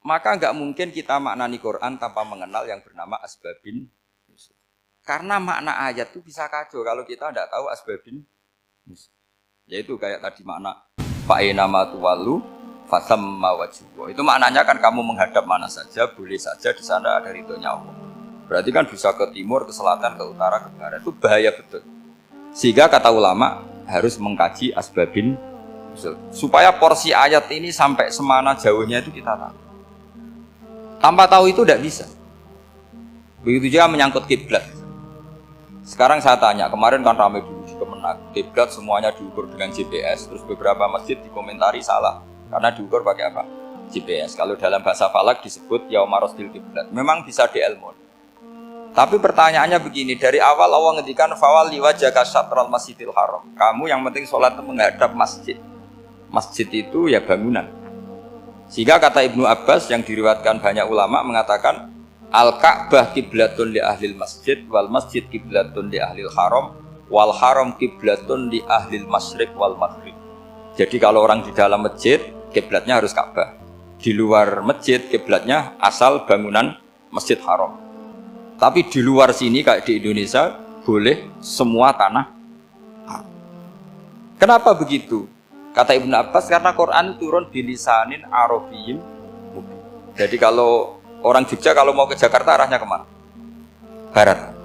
Maka nggak mungkin kita maknani Quran tanpa mengenal yang bernama asbabin nuzul. Karena makna ayat itu bisa kacau kalau kita tidak tahu asbabin nuzul. Yaitu kayak tadi makna fa'ina ma tuwallu fasamma wajhuhu. Itu maknanya kan kamu menghadap mana saja, boleh saja di sana ada ridhonya Allah. Berarti kan bisa ke timur, ke selatan, ke utara, ke barat. Itu bahaya betul. Sehingga kata ulama harus mengkaji asbabin nuzul. Supaya porsi ayat ini sampai semana jauhnya itu kita tahu. Tanpa tahu itu tidak bisa. Begitu juga menyangkut kiblat. Sekarang saya tanya, kemarin kan ramai dulu di Kemenak, kiblat semuanya diukur dengan GPS, terus beberapa masjid dikomentari salah karena diukur pakai apa? GPS. Kalau dalam bahasa falak disebut yaumarosdil kiblat. Memang bisa diilmu. Tapi pertanyaannya begini, dari awal Allah ngendikan fawalli wajhaka syatral masjidil haram. Kamu yang penting sholat itu menghadap masjid. Masjid itu ya bangunan. Sehingga kata Ibnu Abbas yang diriwayatkan banyak ulama mengatakan Al-Ka'bah kiblatun li ahlil masjid wal masjid kiblatun li ahlil haram wal haram kiblatun li ahlil masyriq wal maghrib. Jadi kalau orang di dalam masjid kiblatnya harus Ka'bah. Di luar masjid kiblatnya asal bangunan Masjid Haram. Tapi di luar sini kayak di Indonesia boleh semua tanah. Kenapa begitu? Kata Ibnu Abbas karena Quran turun bilisanin arabiyyin mubin. Jadi kalau orang Jogja kalau mau ke Jakarta arahnya kemana? Barat.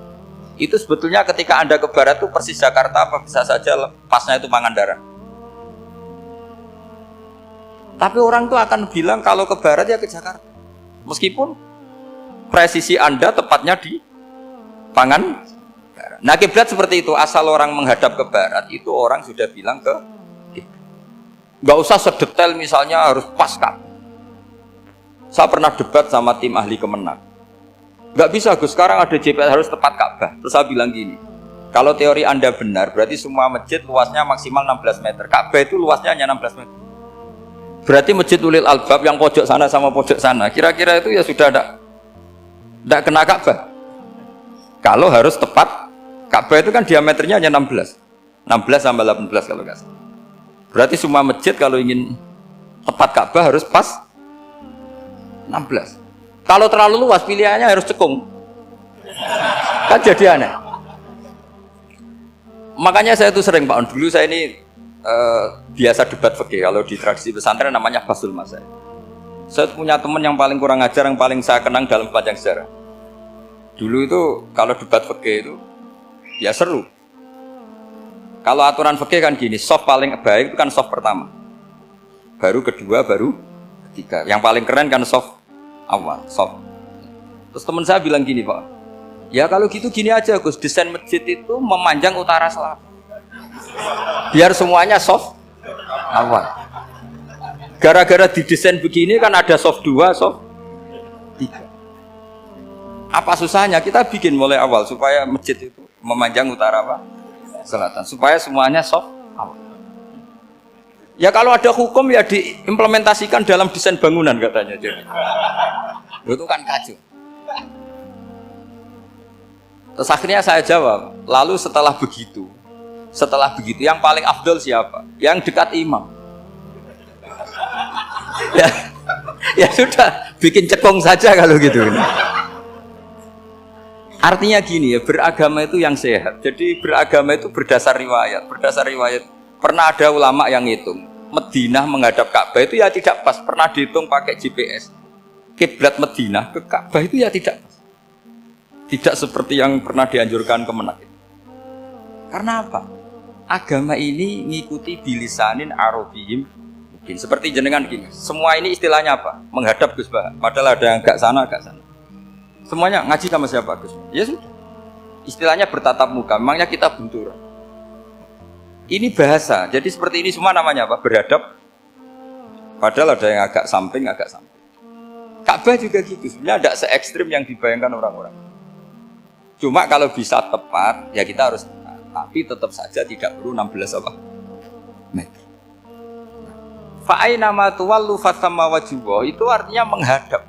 Itu sebetulnya ketika Anda ke barat itu persis Jakarta apa bisa saja pasnya itu Pangandaran. Tapi orang tuh akan bilang kalau ke barat ya ke Jakarta. Meskipun presisi Anda tepatnya di Pangandaran. Nah kiblat seperti itu, asal orang menghadap ke barat itu orang sudah bilang ke nggak usah sedetail misalnya harus pas kan. Saya pernah debat sama tim ahli Kemenak. Nggak bisa Gus, sekarang ada GPS harus tepat Ka'bah. Terus saya bilang gini, kalau teori Anda benar, berarti semua masjid luasnya maksimal 16 meter. Ka'bah itu luasnya hanya 16 meter. Berarti masjid Ulil Albab yang pojok sana sama pojok sana, kira-kira itu ya sudah tidak kena Ka'bah. Kalau harus tepat, Ka'bah itu kan diameternya hanya 16 sampai 18 kalau nggak salah. Berarti semua masjid kalau ingin tepat Ka'bah harus pas 16. Kalau terlalu luas pilihannya harus cekung. Kan jadi aneh. Makanya saya itu sering Pak On, dulu saya ini biasa debat fikih. Kalau di tradisi pesantren namanya Basul Masail. Saya punya teman yang paling kurang ajar, yang paling saya kenang dalam sepanjang sejarah. Dulu itu kalau debat fikih itu ya seru. Kalau aturan fikih kan gini, soft paling baik itu kan soft pertama. Baru kedua, baru ketiga. Yang paling keren kan soft awal, soft. Terus teman saya bilang gini Pak, ya kalau gitu gini aja Gus, desain masjid itu memanjang utara selatan. Biar semuanya soft awal. Gara-gara didesain begini kan ada soft 2, soft 3. Apa susahnya kita bikin mulai awal supaya masjid itu memanjang utara apa? Selatan, supaya semuanya soft awal. Ya kalau ada hukum ya diimplementasikan dalam desain bangunan katanya. Jadi itu kan kacau. Terus akhirnya saya jawab, lalu setelah begitu yang paling afdol siapa? Yang dekat imam. Ya sudah, bikin cekung saja kalau gitu. Artinya gini ya, beragama itu yang sehat. Jadi beragama itu berdasar riwayat. Berdasar riwayat, pernah ada ulama yang ngitung Madinah menghadap Ka'bah itu ya tidak pas. Pernah dihitung pakai GPS. Kiblat Madinah ke Ka'bah itu ya tidak pas. Tidak seperti yang pernah dianjurkan Kemenak. Karena apa? Agama ini ngikuti bilisanin arabiyyin mungkin. Seperti jenengan gini. Semua ini istilahnya apa? Menghadap Gus Bah. Padahal ada yang agak sana, agak sana. Semuanya ngaji sama siapa Gus? Ya sudah. Istilahnya bertatap muka, memangnya kita benturan. Ini bahasa, jadi seperti ini semua namanya apa? Beradab. Padahal ada yang agak samping, Ka'bah juga gitu, sebenarnya tidak se-ekstrim yang dibayangkan orang-orang. Cuma kalau bisa tepat, ya kita harus tepat. Tapi tetap saja tidak perlu 16 apa? Meter. Fa'aina ma tuwallu fathamma wajhuhu, itu artinya menghadap.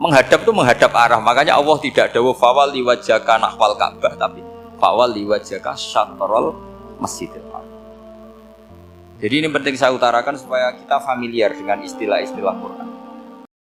Menghadap itu menghadap arah. Makanya Allah tidak dawuh fawalli wajhaka nahwal Ka'bah, tapi fawalli wajhaka syatrul Masjidil Haram. Jadi ini penting saya utarakan supaya kita familiar dengan istilah-istilah Quran.